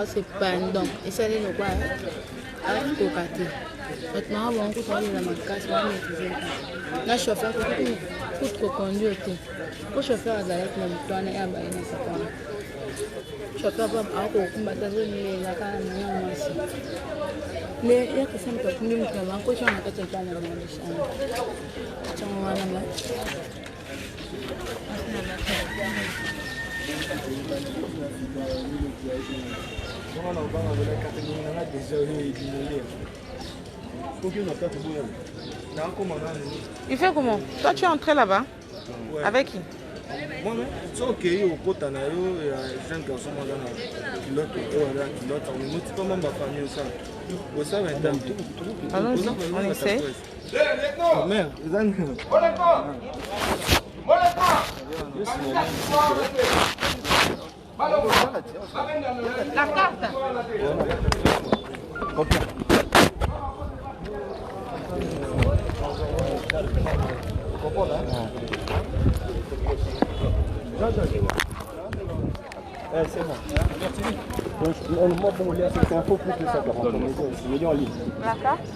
c'est pas donc et ça les quoi côté maintenant bon ko to la macasse ba maîtriser na chauffeur ko conduire ko chauffeur azalaki na mutwana ya ba ina sakana chauffeur ba ako kumbata zoni la kana na mwasi le ya kusema kwa kundi mtu na ko chana kata kana na mshana chama wana ma Il fait comment? Toi tu es entré là-bas? Ouais. Avec qui? Moi-même, c'est ok, au côté de jeune garçon, pilote, on ne pas même ma famille ça. Vous savez, on essaie. Merde, la carte. C'est bon. Donc, moi, pour lire cette info, plus de ça, c'est millions en ligne. La carte?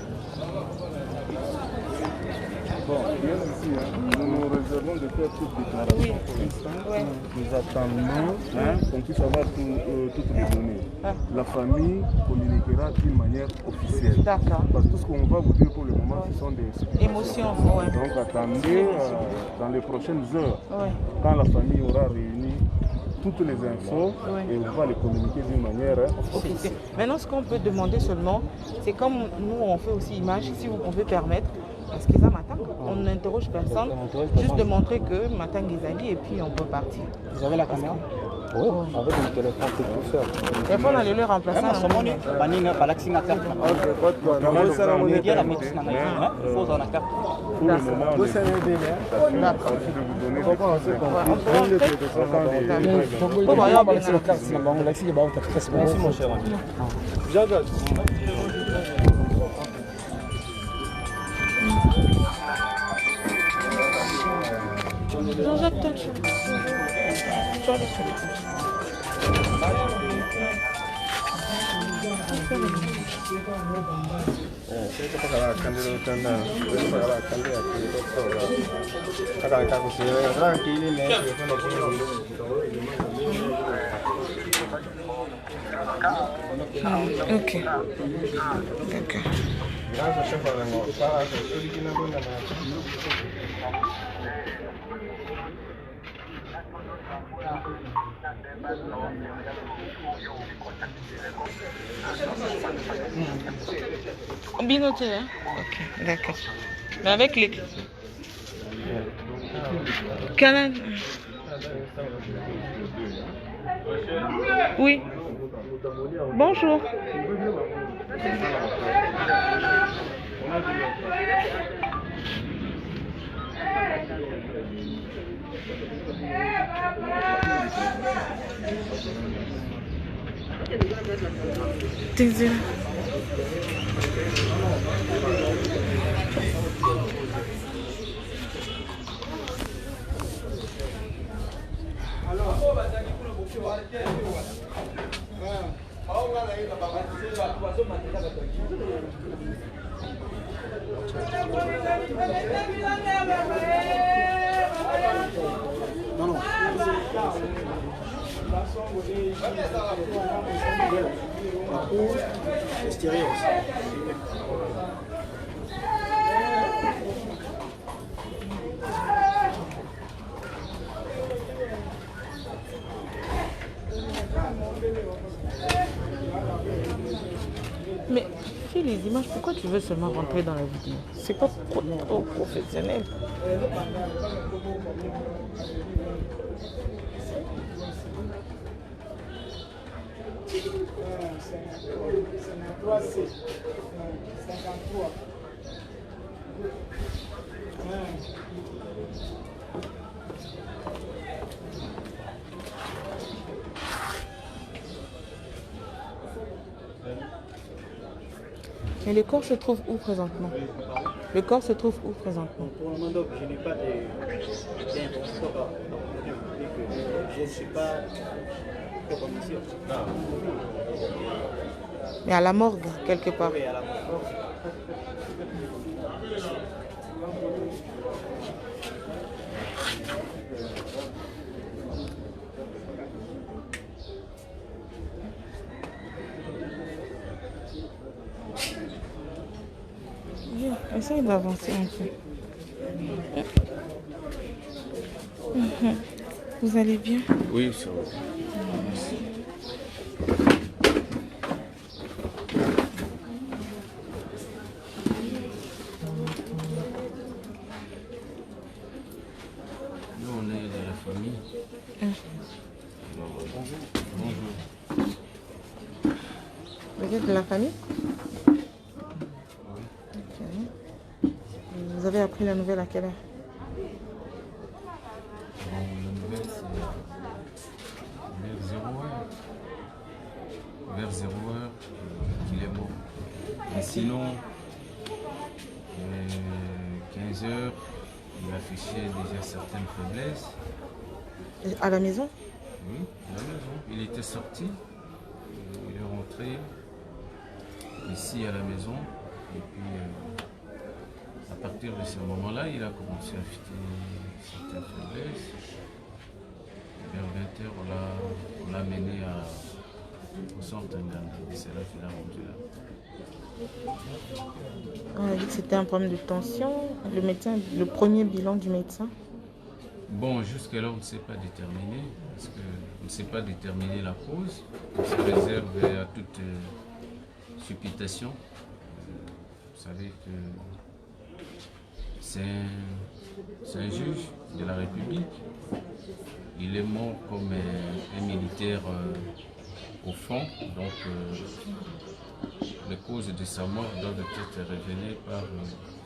Bon, bien ici, nous nous réservons de faire toute déclaration. Oui. Nous attendons qu'on puisse avoir toutes les données. La famille communiquera d'une manière officielle. D'accord. Parce que tout ce qu'on va vous dire pour le moment, ce sont des émotions. Ouais. Donc attendez dans les prochaines heures, quand la famille aura réuni toutes les infos et on va les communiquer d'une manière officielle. Maintenant, ce qu'on peut demander seulement, c'est comme nous on fait aussi image, si vous pouvez permettre, parce que ça matin, on n'interroge personne, juste de montrer que matin Gizali et puis on peut partir. Vous avez la caméra? Oui, avec le téléphone, c'est tout faire. Le téléphone, on le remplacer. Pour le moment, on est Merci mon cher ami. Jean-Jacques, ok. Binoté, hein? Ok, d'accord. Mais avec les... Canal... Oui. Bonjour. Désolé. Non. Extérieur aussi. Mais fais les images, pourquoi tu veux seulement rentrer dans la vidéo? C'est pas trop professionnel. Mais le corps se trouve où présentement? Le corps se trouve où présentement? Pour le moment, je n'ai pas d'infos. Je ne sais pas Mais à la morgue, quelque part. Oui, à la morgue. Bien, essaye d'avancer un peu. Vous allez bien? Oui, ça va. Nous, on est de la famille. Bonjour. Bonjour. Vous êtes de la famille? Ok. Vous avez appris la nouvelle à quelle heure? Bon, la nouvelle, c'est vers 0 heure qu'il est mort. Et sinon, 15 heures, il affichait déjà certaines faiblesses. À la maison? Oui, à la maison. Il était sorti, il est rentré ici à la maison. Et puis, à partir de ce moment-là, il a commencé à afficher certaines faiblesses. Vers 20 heures, on l'a mené au centre d'Indanda. C'est là qu'il a rendu là. On a dit que c'était un problème de tension. Le médecin, le premier bilan du médecin? Bon, jusque-là, on ne sait pas déterminer, parce qu'on ne sait pas déterminer la cause. On se réserve à toute supputation. Vous savez que c'est un juge de la République. Il est mort comme un militaire au fond, donc les causes de sa mort doivent être révélées par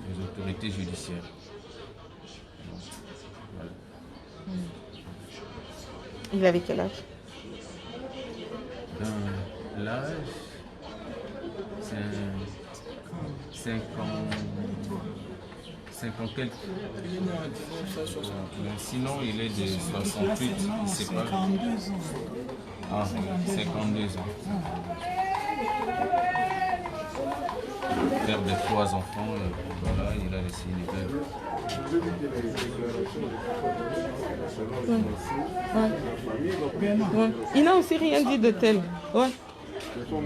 les autorités judiciaires. Donc, voilà. Il avait quel âge? Dans l'âge, c'est 5 ans quelques. Mais sinon, il est de 68, il sait pas. 52 ans. Ah, 52 ans. Père de 3 enfants, voilà, il a laissé une veuve. Ouais. Il n'a aussi rien dit de tel. Ouais. Oui,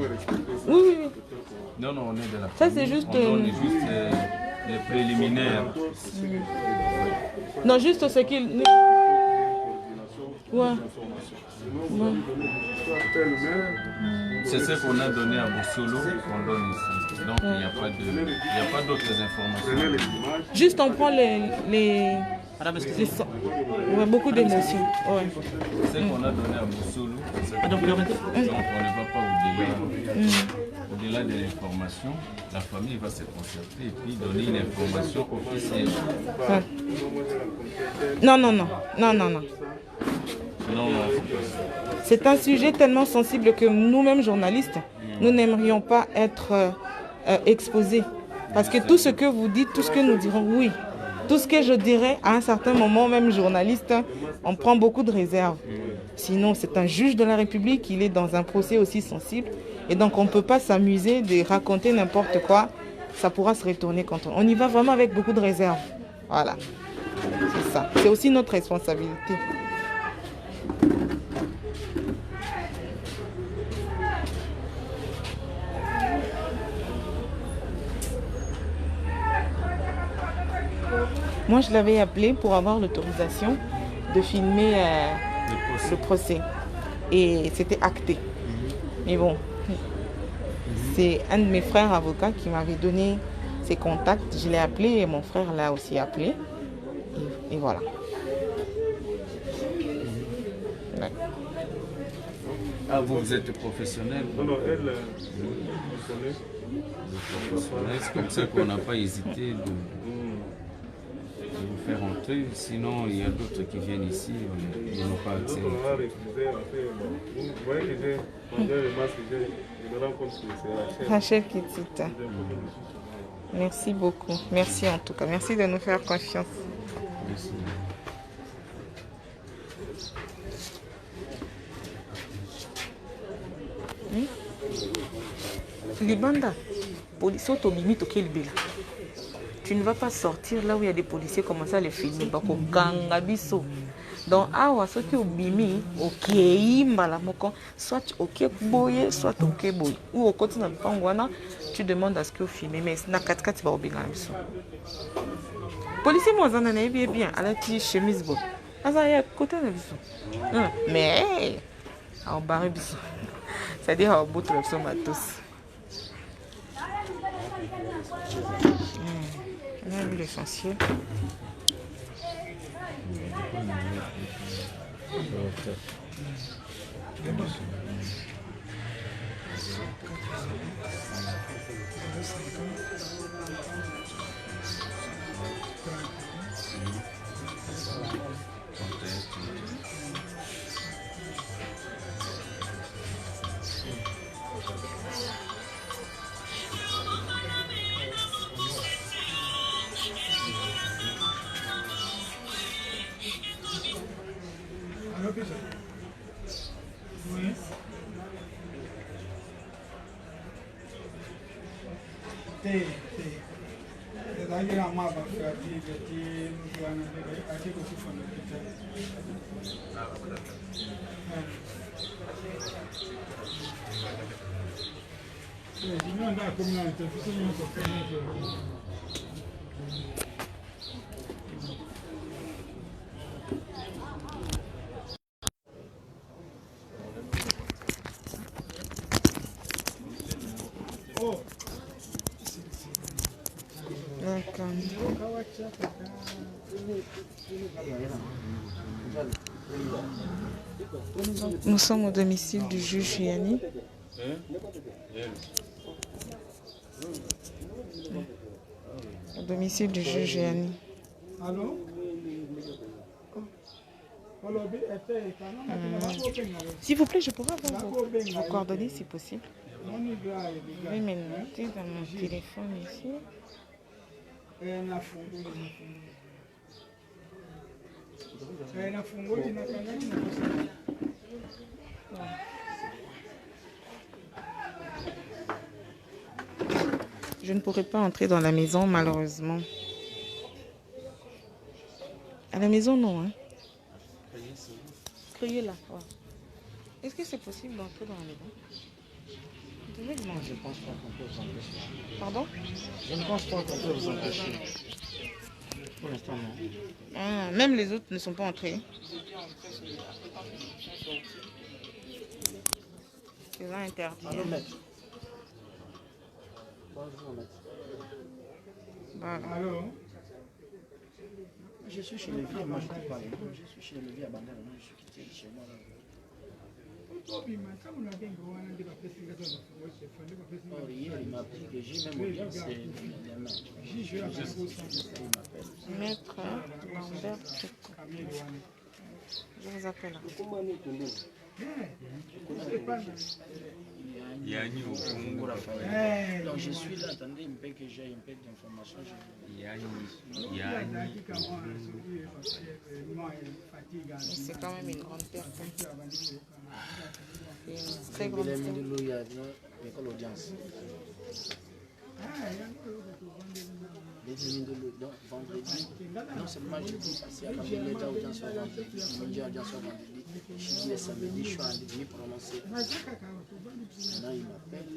oui, oui. Non, non, on est de la Ça, famille. c'est juste, On donne juste les préliminaires. Non, juste ce qu'il... Ouais. Ouais. C'est ce qu'on a donné à Boussolo qu'on donne ici. Donc, il n'y a pas d'autres informations. Juste on prend les ouais, beaucoup d'émotions. Ouais. Ce qu'on a donné à Boussolo, donc on ne va pas au-delà de l'information. La famille va se concerter et puis donner une information officielle. Ouais. Non, non, non. Non, non, non. Non, non. C'est un sujet tellement sensible que nous-mêmes journalistes, nous n'aimerions pas être exposés. Parce que tout ce que vous dites, tout ce que nous dirons, oui. Tout ce que je dirais à un certain moment, même journaliste, on prend beaucoup de réserves. Sinon, c'est un juge de la République, il est dans un procès aussi sensible. Et donc, on ne peut pas s'amuser de raconter n'importe quoi. Ça pourra se retourner contre nous. On y va vraiment avec beaucoup de réserves. Voilà. C'est ça. C'est aussi notre responsabilité. Moi, je l'avais appelé pour avoir l'autorisation de filmer le procès. Et c'était acté. Mais bon, c'est un de mes frères avocats qui m'avait donné ses contacts. Je l'ai appelé et mon frère l'a aussi appelé. Et voilà. Ouais. Ah, vous êtes professionnel? Non, non, elle, C'est comme ça qu'on n'a pas hésité de vous faire entrer. Sinon, il y a d'autres qui viennent ici, ils n'ont pas accès. on a refusé, en fait, vous voyez que j'ai mangé le masque, je me rends compte que c'est Rachel Kitita. Merci beaucoup. Merci en tout cas. Merci de nous faire confiance. Merci. Libanda, police autobimi toke libela. Tu ne vas pas sortir là où il y a des policiers commencer à les filmer. Bako ganga biso. Donc awa soki obimi okei mbala moko soit ok boye soit ok boye ou au côté na pangwana tu demandes à ce que filmer mais na katikati ba obinga biso. Policier mo zana na bien ala ti chemise bo. Asa ya côté na biso. Mais au barre biso. C'est-à-dire au bout de l'option matos. On a vu l'essentiel. Nous sommes au domicile du juge Yanni. Au domicile du juge Yanni. S'il vous plaît, je pourrais avoir vos coordonnées si possible. Je vais me noter dans mon téléphone ici. Je ne pourrai pas entrer dans la maison malheureusement. À la maison non hein. Criez là. Ouais. Est-ce que c'est possible d'entrer dans la maison? Vous devez demander. Je ne pense pas qu'on peut vous empêcher. Pardon? Je ne pense pas qu'on peut vous empêcher. Pour l'instant, non. Ah, même les autres ne sont pas entrés. C'est interdit. Allô, maître. Bonjour, maître. Voilà. Allô? Je suis chez les vieux, moi je ne pas. Je suis chez les vieux à Bandera, je suis quitté chez moi. Là. Or, hier, il m'a appris que j'ai même audience demain. Maître Lambert Tchoukou. Je vous appelle. Donc je suis là, attendez un peu que j'ai un peu d'informations. C'est quand même une grande perte. C'est une très grande perte. Donc vendredi, non seulement je dis passer à Bandela, j'ai audience vendredi, j'ai audience vendredi, je dis samedi, je suis en demi prononcé. Maintenant il m'appelle,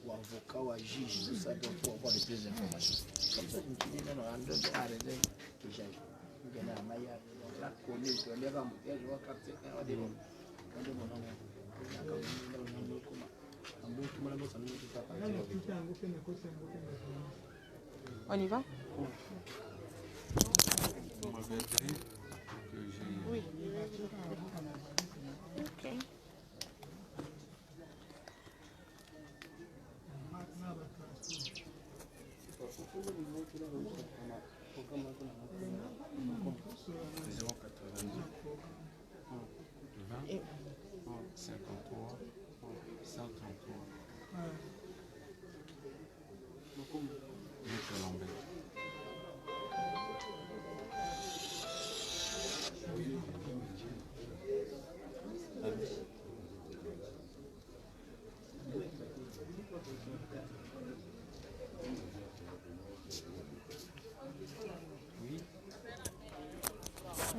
ou avocat ou juge, tout ça, donc pour avoir des plus d'informations. Comme ça, je me dis, non, en deux de arrêter que j'ai. Donc là, collé, je vais aller à mon père, je vais capter un des noms. On y va? Oui. Ok. Et 53 133 Maître Lambert.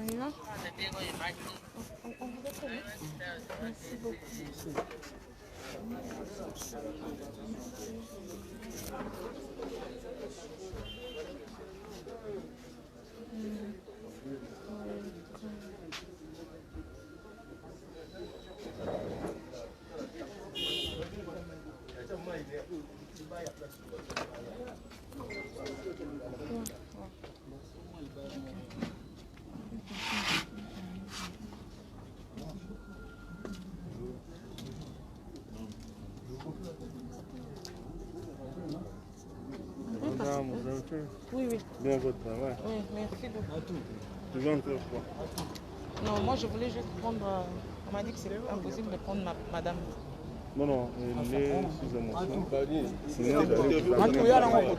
On y va? On vous attend. Merci beaucoup. Oui, oui. Bien votre travail. Oui, merci beaucoup. Toujours encore quoi? Non, moi je voulais juste prendre. On m'a dit que c'est impossible de prendre madame. Non, non, elle est sous émotion. Sinon,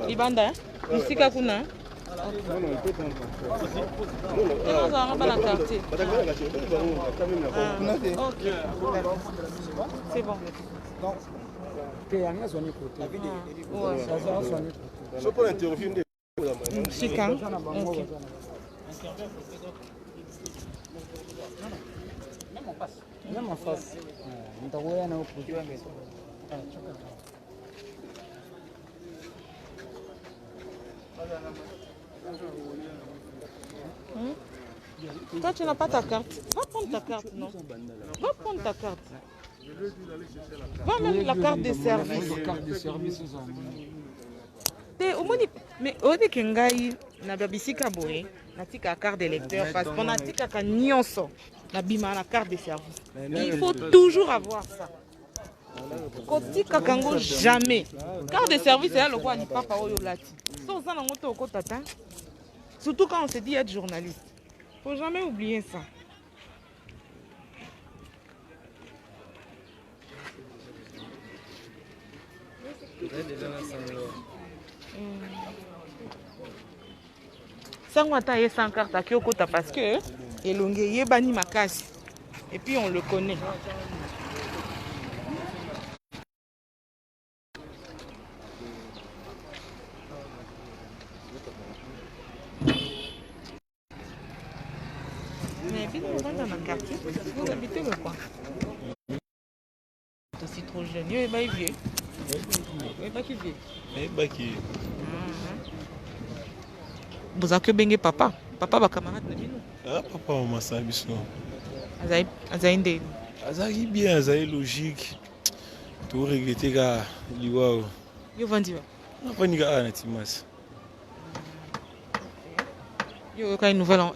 Ibanda, ici Kakuna. non, non, il peut prendre. Non, ça va pas la quartier. Ok, c'est bon. Je peux interviewer. Chica. Ok. Même en face. Toi, tu n'as pas ta carte. Va prendre ta carte, non? Va prendre ta carte. Va même la carte de service. Mais au début, Kengai na babisika boy, na tika carte d'électeur parce qu'on a tika ka nyonso na bima la carte de service. Il faut toujours avoir ça. Kotika kango jamais. Carte de service c'est le quoi ni papa oyo lati. So ça na ngoto ko tata. Surtout quand on se dit être journaliste. Faut jamais oublier ça. Sangwata est sans carte à Kyokota parce que Elonge Yebani Makasi. Et puis on le connaît. Mais puis dans un quartier, vous habitez le coin. C'est aussi trop jeune. Il est vieux. Il est pas qui vieux. Il est pas qui. Vous avez que bengue papa. Papa va camarade na bino. Ah papa on m'a ça biso. Azainde. Azaki bien, azaki logique. Tout regretter ka liwa. Yo vandiwa. On va niga ana timas. Yo ka une nouvelle en R.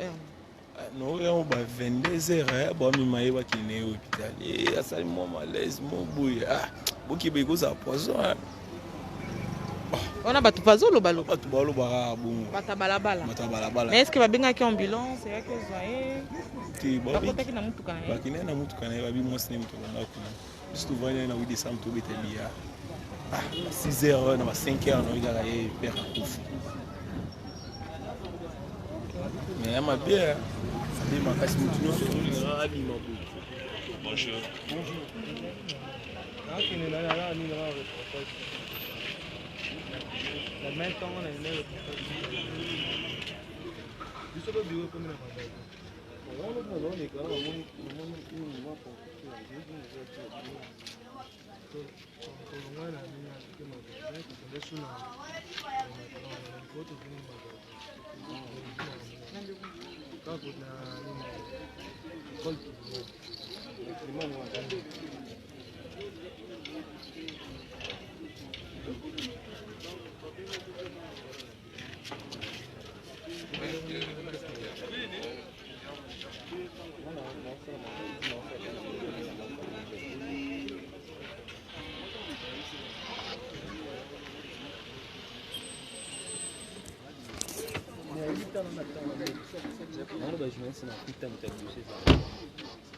Non, on va 22h, bon mi maye ba kine hôpital. Et asali mo malaise, mo boye. Ah, boki be ko za poison. On a battu pas au balo. Battu balo bara bon. Bata balabala. Bata balabala. Mais est-ce que va benga ki ambulance, est-ce que zoye? Ti ba bi. Bakota ki na mutu kana. Ba kine na mutu kana ba bi mo sine mutu na kuna. Juste vanya na 8 décembre to betelia. Ah, 6h na 5h no igala e père kufu. Mais ma bien. Ça dit ma casse mutu no so ngara bi ma bu. Bonjour. Bonjour. Ah, qui n'est là là ni là. La main temps on a une heure. Du seul bureau comme la madame. On va voir les gars, on va pour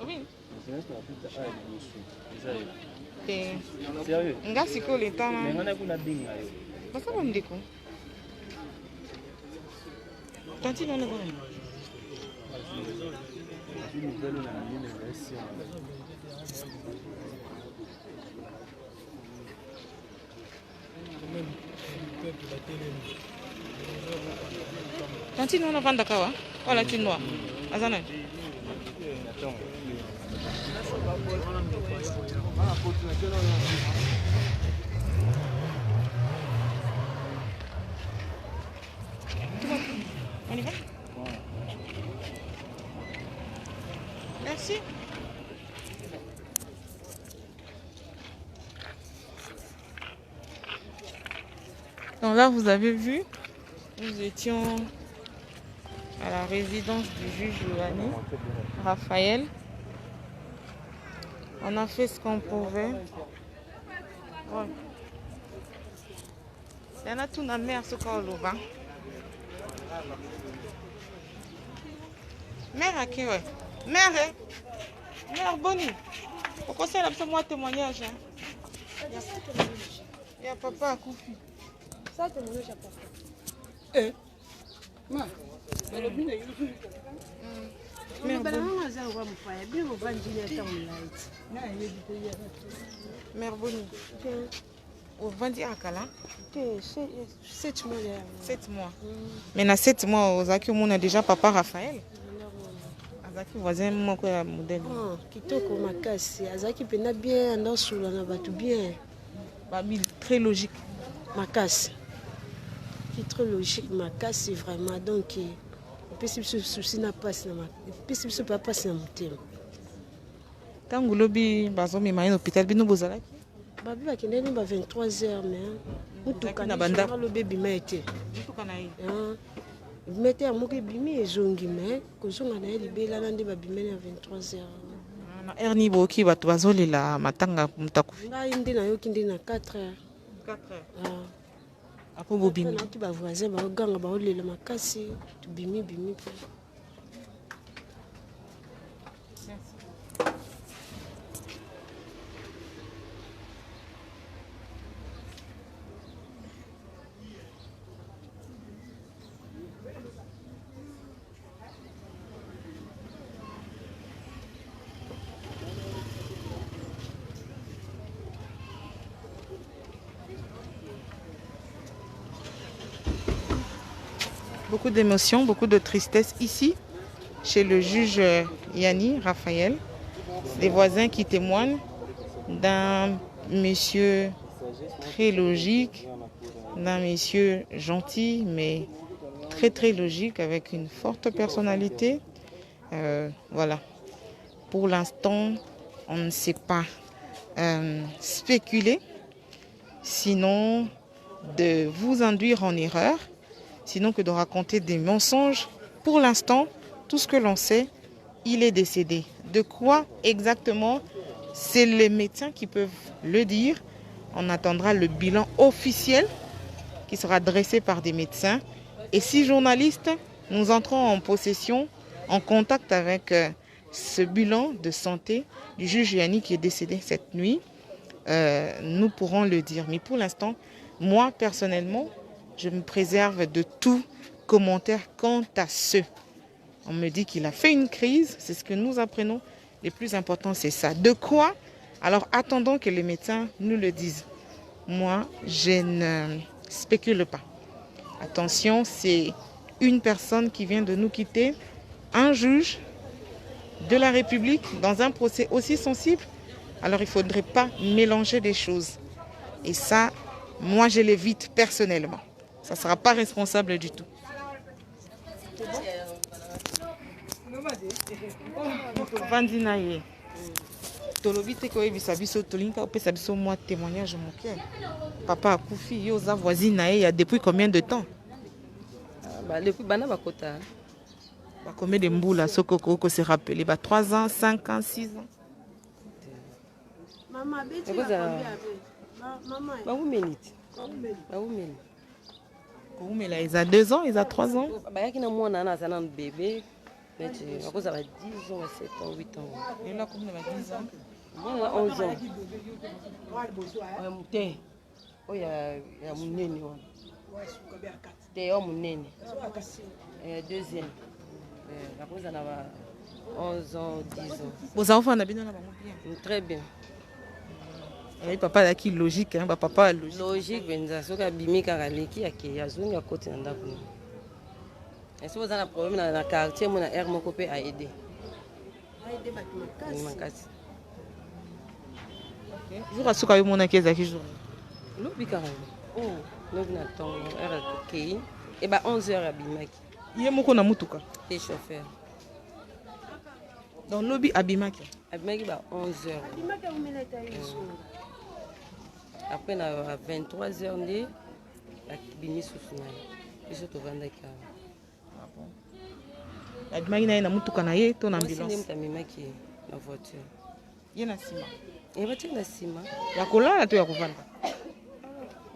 Oui. Sérieux? Nga siko le temps. Mais on a kuna binga yo. Basa ba ndeko. Tanti non ngona. Tanti non vanda kawa. Wala tinwa. Azana. On y va? Merci. Donc là, vous avez vu, nous étions à la résidence du juge Yohani, Raphaël. On a fait ce qu'on pouvait. Ouais. Il y en a tout dans la mer, ce qu'on a. Mère à qui, ouais? Mère, hein? Mère Bonnie. Pourquoi c'est là, moi témoignage, hein? Il y a papa à Koufi. Ça, témoignage à papa. Ma, Mère Bonnie. Mère Bonnie. Au Vandi Akala. 7 mois. 7 mois. Mais dans 7 mois, on a déjà papa Raphaël. Azaki voisin mon modèle. Oh, kitoko makasi. Azaki pena bien dans sous la batu bien. Babil très logique. Makasi. Qui très logique makasi vraiment donc possible ce souci n'a pas na possible ce pas passer na mutima. Tango lobi bazo mi maïno hôpital bino bozala. Babi bakende ba 23h mais mutuka na banda le bébé maité. Mutuka na yi. Mete amoke bimi ezongi mais kozonga na libela na nde babimeli à 23h. Na erni boki bato bazolela matanga mutakufi. Ngai nde na yoki nde na 4h. 4h. Apo bobimi. Na tu ba voisin ba ganga ba olela makasi tu bimi. Beaucoup d'émotions, beaucoup de tristesse ici, chez le juge Yohani, Raphaël. Des voisins qui témoignent d'un monsieur très logique, d'un monsieur gentil, mais très très logique, avec une forte personnalité. Voilà. Pour l'instant, on ne sait pas spéculer, sinon de vous induire en erreur, sinon que de raconter des mensonges. Pour l'instant, tout ce que l'on sait, il est décédé. De quoi exactement? C'est les médecins qui peuvent le dire. On attendra le bilan officiel qui sera dressé par des médecins. Et si journalistes, nous entrons en possession, en contact avec ce bilan de santé du juge Yohani qui est décédé cette nuit, nous pourrons le dire. Mais pour l'instant, moi personnellement, je me préserve de tout commentaire quant à ce. On me dit qu'il a fait une crise, c'est ce que nous apprenons. Le plus important, c'est ça. De quoi? Alors attendons que les médecins nous le disent. Moi, je ne spécule pas. Attention, c'est une personne qui vient de nous quitter, un juge de la République dans un procès aussi sensible. Alors il ne faudrait pas mélanger des choses. Et ça, moi, je l'évite personnellement. Ça ne sera pas responsable du tout. Vandinaye. Tolobite ko ebisa biso tolinka opesa biso moi témoignage moké. Papa a Koufi yoza voisine il y a depuis combien de temps? Depuis bana bakota. Combien de mboula sokoko ko se rappeler 3 ans, 5 ans, 6 ans. Maman beti maman. Ba womenite. Ba women. Mais là, ils ont 2 ans, ils ont 3 ans. Il y a un bébé, mais il y a 10 ans, 7 ans, 8 ans. Et là, combien il y a 10 ans? Il y a 11 ans. Il y a mon nez. Il y a mon nez. Deuxième. Après, il y a 11 ans, 10 ans. Vos enfants, on a bien? Très bien. Et papa là qui logique, hein, papa logique. Logique, benza soka bimika kaleki ya ke ya zunga kote ndako. Si vous avez un problème dans le quartier, mon air mon copain a aidé. Jour à ce qu'il y a mon akeza qui joue. Lobi carrément. Oh, nous venons attendre. OK. Et bah 11h à Bimaki. Il y a mon qu'on a mutuka. T'es chauffeur. Dans lobby à Bimaki. À Bimaki bah 11h. Après à 23h né à Bimi Sousuna. Et je te vends d'accord. Ah bon. À Bimaki na mutuka na ye ton ambulance. Moi aussi Bimaki na voiture. Yena sima. Et voiture na sima. Ya kolala to ya kovanda.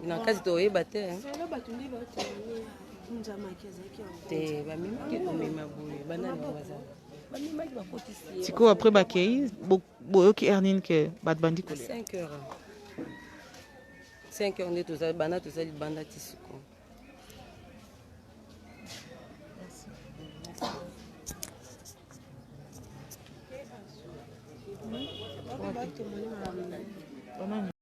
Na kazi to yeba te. Te ba mimaki ko mema boye bana na waza. Ba mimaki ba potisi. Tiko après ba kei boyoki ernine que bat bandi ko. 5h. 5h on est tous bana tous ali banda tisiko. Merci.